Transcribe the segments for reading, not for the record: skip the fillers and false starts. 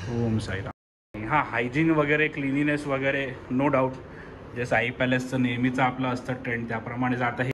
ओम साईराम. हां, हायजीन वगैरे, क्लिनिनेस वगैरे नो डाऊट जे साई पॅलेसचं नेहमीचं आपलं असतं ट्रेंड त्याप्रमाणेच आता हे.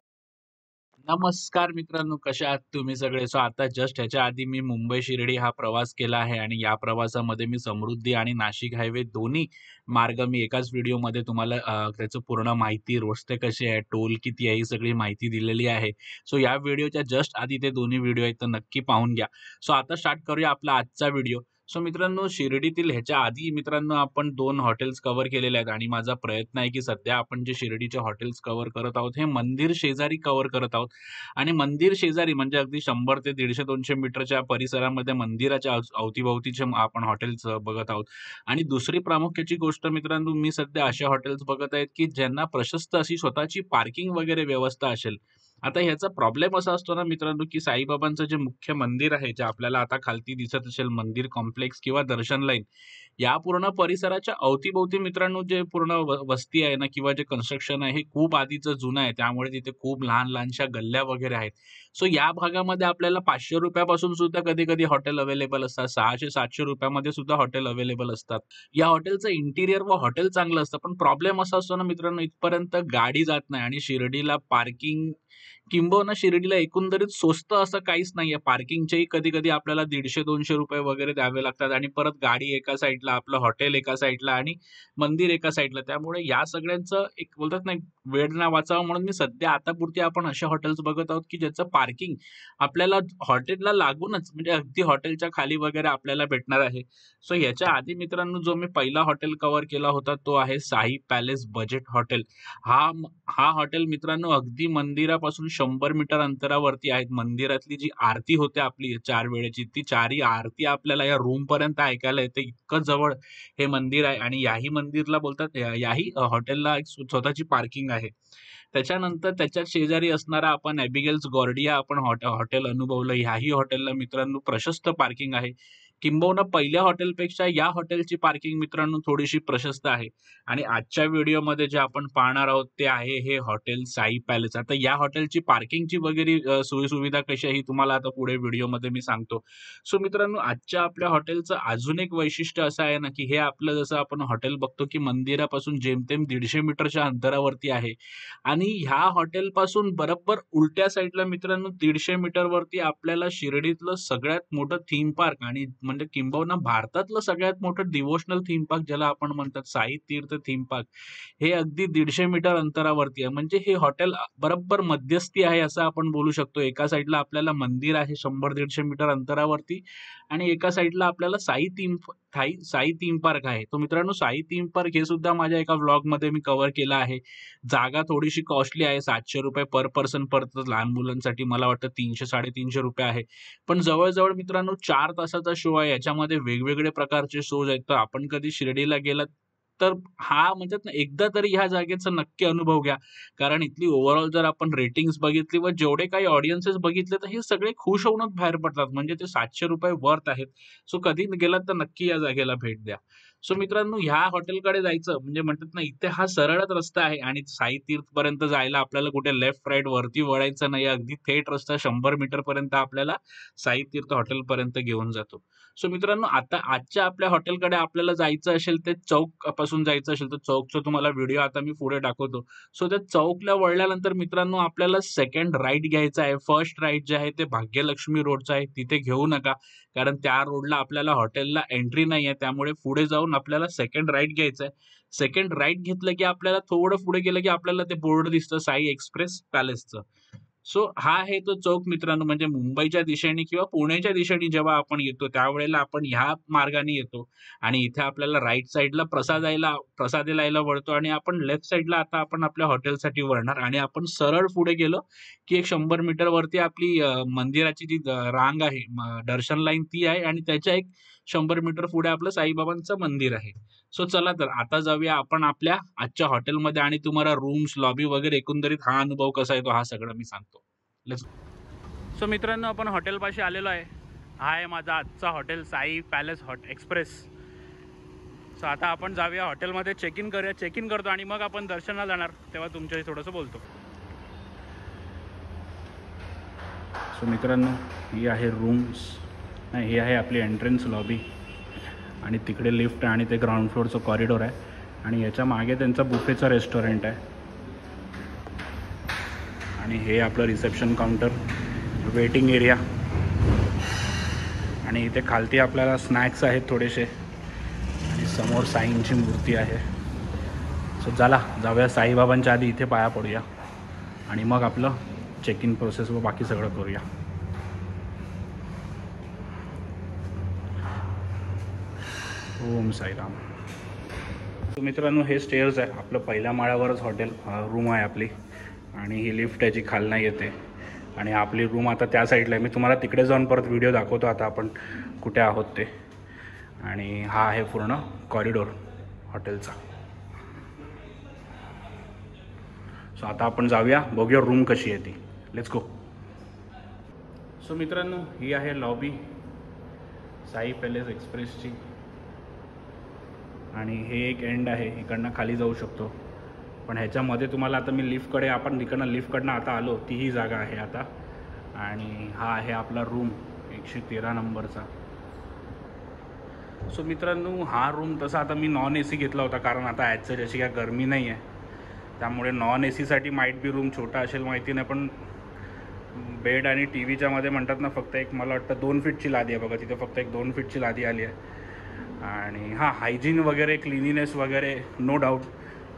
नमस्कार मित्रांनो, कशा आहात तुम्ही सगळे? सो आता जस्ट ह्याच्या आधी मी मुंबई शिर्डी हा प्रवास केला आहे आणि या प्रवासामध्ये मी समृद्धी आणि नाशिक हायवे दोन्ही मार्ग मी एकाच व्हिडिओमध्ये तुम्हाला त्याचं पूर्ण माहिती, रस्ते कसे आहे, टोल किती आहे, ही सगळी माहिती दिलेली आहे. सो या व्हिडिओच्या जस्ट आधी ते दोन्ही व्हिडिओ आहेत, तर नक्की पाहून घ्या. सो आता स्टार्ट करूया आपला आजचा व्हिडिओ. सो मित्रांनो, शिर्डीतील ह्याच्या आधी मित्रांनो आपण 2 हॉटेल्स कव्हर केलेले आहेत आणि माझा प्रयत्न आहे की सध्या आपण जे शिर्डीचे हॉटेल्स कव्हर करत आहोत, हे मंदिर शेजारी कव्हर करत आहोत. आणि मंदिर शेजारी म्हणजे अगदी 100 ते 150-200 मीटरच्या परिसरामध्ये मंदिराच्या अवतीभोवतीचे आपण हॉटेल्स बघत आहोत. आणि दुसरी प्रामुख्याची गोष्ट मित्रांनो, मी सध्या अशा हॉटेल्स बघत आहेत की ज्यांना प्रशस्त अशी स्वतःची पार्किंग वगैरे व्यवस्था असेल. आता ह्याचा प्रॉब्लेम असा असतो ना मित्रांनो, की साईबाबांचं जे मुख्य मंदिर आहे, जे आपल्याला आता खालती दिसत असेल मंदिर कॉम्प्लेक्स किंवा दर्शन लाईन, या पूर्ण परिसराच्या अवतीभोवती मित्रांनो जे पूर्ण वस्ती आहे ना किंवा जे कन्स्ट्रक्शन आहे हे खूप आधीचं जुनं आहे. त्यामुळे तिथे खूप लहान-लहानशा गल्ल्या वगैरे आहेत. सो या भागामध्ये आपल्याला ₹500 पासून सुद्धा कधी-कधी हॉटेल अवेलेबल असतात. ₹600-700 मध्ये सुद्धा हॉटेल अवेलेबल असतात. या हॉटेलचं इंटिरियर व हॉटेल चांगलं असतं. पण प्रॉब्लेम असा असतो ना मित्रांनो, इथपर्यंत गाडी जात नाही आणि शिर्डीला पार्किंग किंबहुना शिर्डीला एकंदरीत स्वस्त असं काहीच नाहीये. पार्किंगचेही कधी-कधी आपल्याला ₹150-200 वगैरे द्यावे लागतात आणि परत गाडी एका साइडला, आपलं हॉटेल एका साइडला आणि मंदिर एका साइडला. त्यामुळे या सगळ्यांचं एक बोलतात ना, वेळ ना वाचावा म्हणून मी सध्या आतापुरती आपण अशा हॉटेल्स बघत आहोत, की ज्याचं पार्किंग आपल्याला हॉटेलला लागूनच म्हणजे अगदी हॉटेलच्या खाली वगैरे आपल्याला भेटणार आहे. सो याच्या आधी मित्रांनो, जो मी पहिला हॉटेल कव्हर केला होता, तो आहे साई पॅलेस बजेट हॉटेल. हा हा हॉटेल मित्रांनो अगदी मंदिरापासून 100 मीटर अंतरावरती आहेत. मंदिरातली जी आरती होते आपली 4 वेळेची, ती चारही आरती आपल्याला या रूमपर्यंत ऐकायला येते. इतकं जवळ हे मंदिर आहे आणि याही मंदिरला बोलतात याही हॉटेलला एक स्वतःची पार्किंग आहे. त्याच्यानंतर त्याच्या शेजारी असणारा आपण ॲबिगेल्स गॉर्डिया आपण हॉटेल अनुभवलं. ह्याही हॉटेलला मित्रांनो प्रशस्त पार्किंग आहे. किंबहुना पहिल्या हॉटेलपेक्षा या हॉटेलची पार्किंग मित्रांनो थोडीशी प्रशस्त आहे. आणि आजच्या व्हिडिओमध्ये जे आपण पाहणार आहोत ते आहे हे हॉटेल साई पॅलेस. आता या हॉटेलची पार्किंगची वगैरे सोयी-सुविधा कशी आहे ही तुम्हाला आता पुढे व्हिडिओमध्ये मी सांगतो. सो मित्रांनो, आजच्या आपल्या हॉटेलचं अजून एक वैशिष्ट्य असं आहे ना, की हे आपलं जसं आपण हॉटेल बघतो, की मंदिरापासून जेमतेम 150 मीटरच्या अंतरावरती आहे. आणि ह्या हॉटेलपासून बरोबर उलट्या साईडला मित्रांनो 150 मीटरवरती आपल्याला शिर्डीतलं सगळ्यात मोठं थीम पार्क आणि म्हणजे किंबहुना भारतातलं सगळ्यात मोठं डिव्होशनल थीम पार्क ज्याला आपण म्हणतात साई तीर्थ थीम पार्क, हे अगदी 150 मीटर अंतरावरती आहे. म्हणजे हे हॉटेल बरोबर मध्यस्थी आहे असं आपण बोलू शकतो. एका साईडला आपल्याला मंदिर आहे 100-150 मीटर अंतरावरती आणि एका साईडला आपल्याला साई थीम पार्क आहे. तो मित्रांनो साई थीम पार्क हे सुद्धा माझ्या एका व्लॉगमध्ये मी कव्हर केलं आहे. जागा थोडीशी कॉस्टली आहे. ₹700 पर पर्सन पडतं. लहान मुलांसाठी मला वाटतं ₹300-350 आहे. पण जवळ-जवळ मित्रांनो 4 तासाचा शो आहे. याच्यामध्ये वेगवेगळे प्रकारचे शोज आहेत. तर आपण कधी शिर्डीला गेलात तर हा म्हणतात ना, एकदा तरी ह्या जागेचा नक्की अनुभव घ्या. कारण इथली ओव्हरऑल जर आपण रेटिंग्स बघितली व जेवढे काही ऑडियन्सेस बघितले, तर हे सगळे खुश होऊनच बाहेर पडतात. म्हणजे ते ₹700 वर्थ आहेत. सो कधी गेलात तर नक्की या जागेला भेट द्या. सो मित्रांनो, ह्या हॉटेलकडे जायचं म्हणजे म्हणतात ना, इथे हा सरळच रस्ता आहे आणि साई तीर्थपर्यंत जायला आपल्याला कुठे लेफ्ट राईट वरती वळायचं नाही. अगदी थेट रस्ता 100 मीटरपर्यंत आपल्याला साई तीर्थ हॉटेलपर्यंत घेऊन जातो. सो मित्रांनो, आता आजच्या आपल्या हॉटेलकडे आपल्याला जायचं असेल ते चौक पासून जायचं असेल तर चौकचा तुम्हाला व्हिडिओ आता मी पुढे दाखवतो. सो त्या चौकला वळल्यानंतर मित्रांनो आपल्याला सेकंड राईट घ्यायचा आहे. फर्स्ट राईट जे आहे ते भाग्यलक्ष्मी रोडचं आहे. तिथे घेऊ नका. कारण त्या रोडला आपल्याला हॉटेलला एंट्री नाहीये. त्यामुळे पुढे जाऊन आपल्याला सेकंड राईट घ्यायचं आहे. सेकंड राईट घेतलं की आपल्याला थोडं पुढे गेलं की आपल्याला ते बोर्ड दिसतं साई एक्सप्रेस पॅलेसचं. सो हा आहे तो चौक मित्रांनो. म्हणजे मुंबईच्या दिशेने किंवा पुण्याच्या दिशेने जेव्हा आपण येतो त्यावेळेला आपण ह्या मार्गाने येतो आणि इथे आपल्याला राईट साईडला प्रसादेला वळतो आणि आपण लेफ्ट साईडला आता आपण आपल्या हॉटेलसाठी वळणार आणि आपण सरळ पुढे गेलो की एक 100 मीटरवरती आपली मंदिराची जी रांग आहे दर्शन लाईन ती आहे आणि त्याच्या एक 100 मीटर पुढे आपलं साईबाबांचं मंदिर आहे. सो चला तर आता जाऊया आपण आपल्या आजच्या हॉटेलमध्ये आणि तुम्हाला रूम्स, लॉबी वगैरे एकंदरीत हा अनुभव कसा येतो हा सगळं मी सांगतो. सो मित्रांनो, आपण हॉटेलपाशी आलेलो आहे. हा आहे माझा आजचा hotel Sai palace express. So आता आपण जाऊया हॉटेलमध्ये चेक इन करतो आणि मग आपण दर्शनाला जाणार तेव्हा तुमच्याशी थोडंसं बोलतो. सो मित्रांनो, ही आहे रूम्स, ही आहे आपली एंट्रन्स लॉबी आणि तिकडे लिफ्ट आहे आणि ते ग्राउंड फ्लोअरचं कॉरिडोर आहे आणि याच्या मागे त्यांचं बुफेचं रेस्टॉरंट आहे आणि हे आपलं रिसेप्शन काउंटर, वेटिंग एरिया आणि इथे खालती आपल्याला स्नॅक्स आहेत थोडेसे आणि समोर साईंची मूर्ती आहे. सो चला जाऊया साईबाबांच्या आधी इथे पाया पडूया आणि मग आपलं चेक इन प्रोसेस व बाकी सगळं करूया. ओम साईराम. तर मित्रांनो हे स्टेअर्स आहे, आपलं पहिल्या माळ्यावरच हॉटेल रूम आहे आपली आणि ही लिफ्ट आहे जी खालना येते आणि आपली रूम आता त्या साईडला आहे. मी तुम्हाला तिकडे जाऊन परत व्हिडिओ दाखवतो आता आपण कुठे आहोत ते. आणि हा आहे पूर्ण कॉरिडोर हॉटेलचा. सो आता आपण जाऊया, बघूया रूम कशी आहे ती. Let's go. सो मित्रांनो ही आहे लॉबी साई पॅलेस एक्सप्रेसची आणि हे एक एंड आहे, इकडनं खाली जाऊ शकतो. पण ह्याच्यामध्ये तुम्हाला आता मी लिफ्टकडे, आपण इकडनं लिफ्टकडनं आता आलो, तीही जागा आहे आता. आणि हा आहे आपला रूम 113 नंबरचा. सो मित्रांनो हा रूम तसा आता मी नॉन AC घेतला होता, कारण आता ॲजचं जशी काय गरमी नाही आहे त्यामुळे नॉन ACसाठी माईट बी रूम छोटा असेल माहिती नाही, पण बेड आणि TV मध्ये म्हणतात ना फक्त एक, मला वाटतं 2 फीटची लादी आहे बघा, तिथे फक्त एक 2 फीटची लादी आली आहे. आणि हां हायजीन वगैरे क्लिनिनेस वगैरे नो डाऊट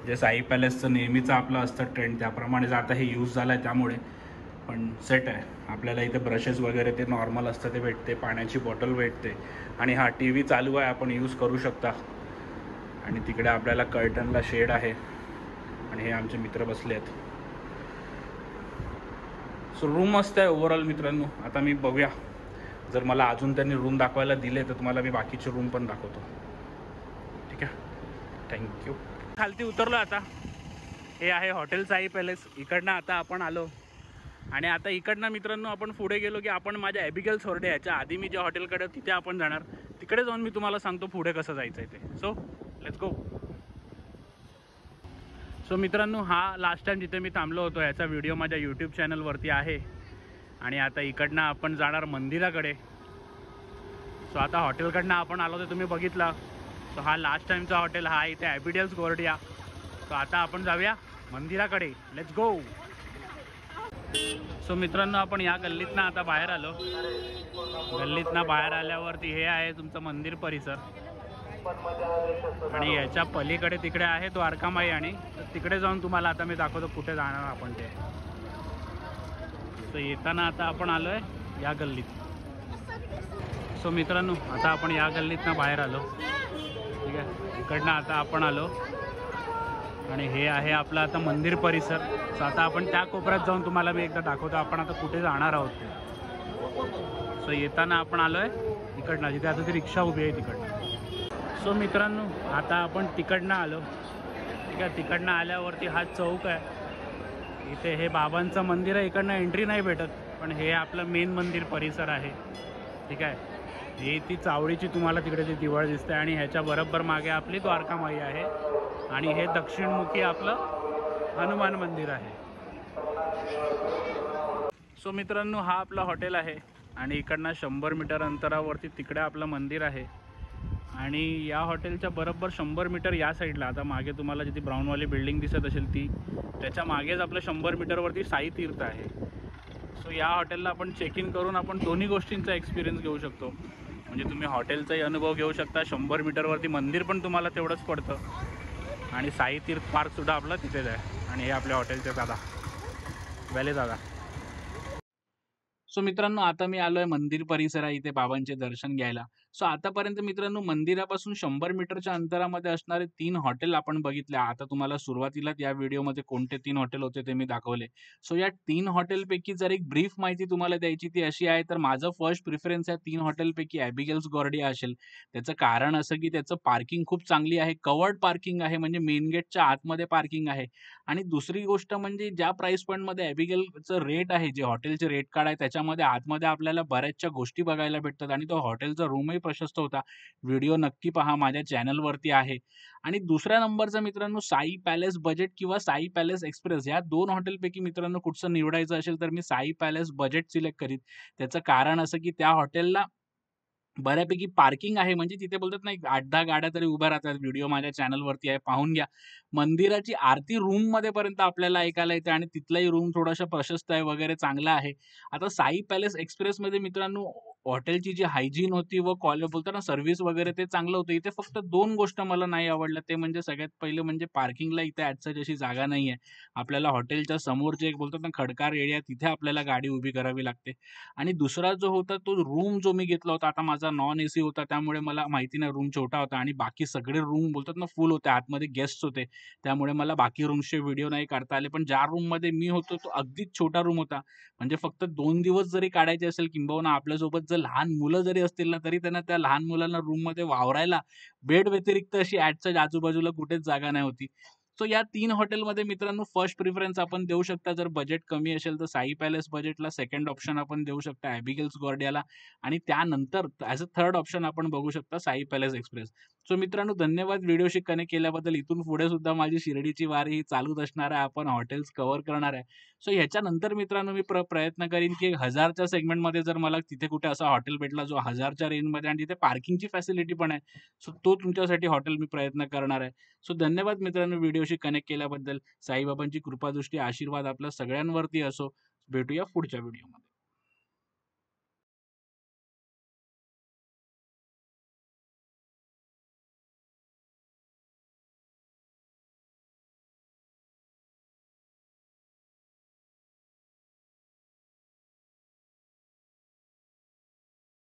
जे साई पॅलेसचं नेहमीचं आपलं असतं ट्रेंड त्याप्रमाणेच आता हे यूज झालं आहे त्यामुळे. पण सेट आहे, आपल्याला इथे ब्रशेस वगैरे ते नॉर्मल असतं ते भेटते, पाण्याची बॉटल भेटते आणि हा TV चालू आहे, आपण यूज करू शकता. आणि तिकडे आपल्याला कर्टनला शेड आहे आणि हे आमचे मित्र बसले आहेत. सो रूम मस्त आहे ओव्हरऑल मित्रांनो. आता मी बघूया, जर मला अजून त्यांनी रूम दाखवायला दिले तर तुम्हाला मी बाकीचे रूम पण दाखवतो. ठीक आहे, थँक्यू. खालती उतरलो आता. हे आहे हॉटेल साई पॅलेस. इकडनं आता आपण आलो आणि आता इकडनं मित्रांनो आपण पुढे गेलो की आपण माझ्या ॲबिगेल सोर्डे याच्या आधी मी ज्या हॉटेलकडे तिथे आपण जाणार. तिकडे जाऊन मी तुम्हाला सांगतो पुढे कसं जायचं आहे ते. So let's go. सो मित्रांनो हा लास्ट टाईम जिथे मी थांबलो होतो याचा व्हिडिओ माझ्या यूट्यूब चॅनलवरती आहे आणि आता इकडनं आपण जाणार मंदिराकडे. सो आता हॉटेलकडनं आपण आलो तर तुम्ही बघितलं. सो हा लास्ट टाईमचा हॉटेल हा इथे ॲबिडेल्स गोर्डिया. सो आता आपण जाऊया मंदिराकडे. Let's go. सो मित्रांनो आपण या गल्लीतनं आता बाहेर आलो. गल्लीतनं बाहेर आल्यावरती हे आहे तुमचं मंदिर परिसर आणि याच्या पलीकडे तिकडे आहे द्वारकामाई आणि तिकडे जाऊन तुम्हाला आता मी दाखवतो कुठे जाणार आपण ते. तर येताना आता आपण आलो आहे या गल्लीत. सो मित्रांनो आता आपण या गल्लीतनं बाहेर आलो. ठीक आहे, इकडनं आता आपण आलो आणि हे आहे आपलं आता मंदिर परिसर. सो आता आपण त्या कोपऱ्यात जाऊन तुम्हाला मी एकदा दाखवतो आपण आता कुठे जाणार आहोत ते. सो येताना आपण आलो आहे इकडनं, जिथे आता ती रिक्षा उभी आहे तिकडनं. सो मित्रांनो आता आपण तिकडनं आलो. ठीक आहे, तिकडनं आल्यावरती हा चौक आहे. इथे हे बाबांचं मंदिर आहे. इकडनं एंट्री नाही भेटत, पण हे आपलं मेन मंदिर परिसर आहे. ठीक आहे, ही ती चावडीची तुम्हाला तिकडे ती दिवाळ दिसते आणि ह्याच्या बरोबर मागे आपली द्वारकामाई आहे आणि हे दक्षिणमुखी आपलं हनुमान मंदिर आहे. सो मित्रांनो हा आपलं हॉटेल आहे आणि इकडनं 100 मीटर अंतरावरती तिकडे आपलं मंदिर आहे आणि या हॉटेलच्या बरोबर 100 मीटर या साईडला आता मागे तुम्हाला जिथे ब्राऊनवाली बिल्डिंग दिसत असेल ती, त्याच्या मागेच आपलं 100 मीटरवरती साई तीर्थ आहे. सो या हॉटेलला आपण चेक इन करून आपण दोन्ही गोष्टींचा एक्सपिरियन्स घेऊ शकतो. म्हणजे तुम्ही हॉटेलचाही अनुभव घेऊ शकता, 100 मीटरवरती मंदिर पण तुम्हाला तेवढंच पडतं आणि साई तीर्थ पार्कसुद्धा आपलं तिथेच आहे. आणि हे आपल्या हॉटेलचे दादा वेले दादा. सो मित्रांनो आता मी आलोय मंदिर परिसरा इथे बाबांचे दर्शन घ्यायला. सो आतापर्यंत मित्रांनो मंदिरापासून 100 मीटरच्या अंतरामध्ये असणारे 3 हॉटेल आपण बघितले. आता तुम्हाला सुरुवातीलाच या व्हिडिओमध्ये कोणते 3 हॉटेल होते ते मी दाखवले. सो या 3 हॉटेलपैकी जर एक ब्रीफ माहिती तुम्हाला द्यायची ती अशी आहे, तर माझं फर्स्ट प्रिफरन्स या 3 हॉटेलपैकी ॲबिगेल्स गॉर्डिया असेल. त्याचं कारण असं की त्याचं पार्किंग खूप चांगली आहे. कवर्ड पार्किंग आहे, म्हणजे मेन गेटच्या आतमध्ये पार्किंग आहे. आणि दुसरी गोष्ट म्हणजे ज्या प्राइस पॉईंटमध्ये ॲबिगेलचं रेट आहे, जे हॉटेलचे रेट कार्ड आहे त्याच्यामध्ये आतमध्ये आपल्याला बऱ्याचशा गोष्टी बघायला भेटतात आणि तो हॉटेलचा रूमही प्रशस्त होता. व्हिडिओ नक्की पहा, माझ्या चॅनलवरती आहे. आणि दुसऱ्या नंबरचा मित्रांनो साई पॅलेस बजेट किंवा साई पॅलेस एक्सप्रेस या 2 हॉटेलपैकी मित्रांनो कुठचं निवडायचं असेल तर मी साई पॅलेस बजेट सिलेक्ट करीन. त्याचं कारण असं की त्या हॉटेलला बऱ्यापैकी पार्किंग आहे, म्हणजे तिथे बोलतात ना, एक 8-10 गाड्या तरी उभ्या राहतात. व्हिडिओ माझ्या चॅनलवरती आहे, पाहून घ्या. मंदिराची आरती रूममध्ये पर्यंत आपल्याला ऐकायला येते आणि तिथलाही रूम थोडासा प्रशस्त आहे वगैरे, चांगला आहे. आता साई पॅलेस एक्सप्रेसमध्ये मित्रांनो, हॉटेलची जी हायजीन होती व बोलतात ना, सर्व्हिस वगैरे ते चांगलं होतं. इथे फक्त 2 गोष्ट मला नाही आवडल्या. ते म्हणजे सगळ्यात पहिलं म्हणजे पार्किंगला इथे ॲज अशी जागा नाहीये. आपल्याला हॉटेलच्या समोर जे एक बोलतात ना, खडकार एरिया, तिथे आपल्याला गाडी उभी करावी लागते. आणि दुसरा जो होता तो रूम जो मी घेतला होता, आता माझा नॉन एसी होता, त्यामुळे मला माहिती नाही, रूम छोटा होता आणि बाकी सगळे रूम बोलतात ना, फुल होते. आतमध्ये गेस्ट्स होते. त्यामुळे मला बाकी रूम्सचे व्हिडिओ नाही काढता आले. पण ज्या रूममध्ये मी होतो तो अगदीच छोटा रूम होता. म्हणजे फक्त 2 दिवस जरी काढायचे असेल, किंबहुना आपल्यासोबत जर लहान मुलं जरी असतील ना, तरी त्यांना त्या लहान मुलांना रूममध्ये वावरायला बेड व्यतिरिक्त अशी आजूबाजूला कुठेच जागा नाही होती. सो या 3 हॉटेलमध्ये मित्रांनो, फर्स्ट प्रिफरन्स आपण देऊ शकता. जर बजेट कमी असेल तर साई पॅलेस बजेटला, सेकंड ऑप्शन आपण देऊ शकता ॲबिगेल्स गॉर्डियाला आणि त्यानंतर ॲज अ थर्ड ऑप्शन आपण बघू शकता साई पॅलेस एक्सप्रेस. सो मित्रांनो, धन्यवाद व्हिडिओशी कनेक्ट केल्याबद्दल. इथून पुढे सुद्धा माझी शिर्डीची वारी ही चालूच असणार आहे. आपण हॉटेल्स कव्हर करणार आहे. सो ह्याच्यानंतर मित्रांनो, मी प्रयत्न करीन की 1000च्या सेगमेंटमध्ये जर मला तिथे कुठे असा हॉटेल भेटला जो 1000च्या रेंजमध्ये आणि तिथे पार्किंगची फॅसिलिटी पण आहे. सो तो तुमच्यासाठी हॉटेल मी प्रयत्न करणार आहे. सो धन्यवाद मित्रांनो व्हिडिओशी कनेक्ट केल्याबद्दल. साईबाबांची कृपादृष्टी आशीर्वाद आपल्या सगळ्यांवरती असो. भेटूया पुढच्या व्हिडिओमध्ये.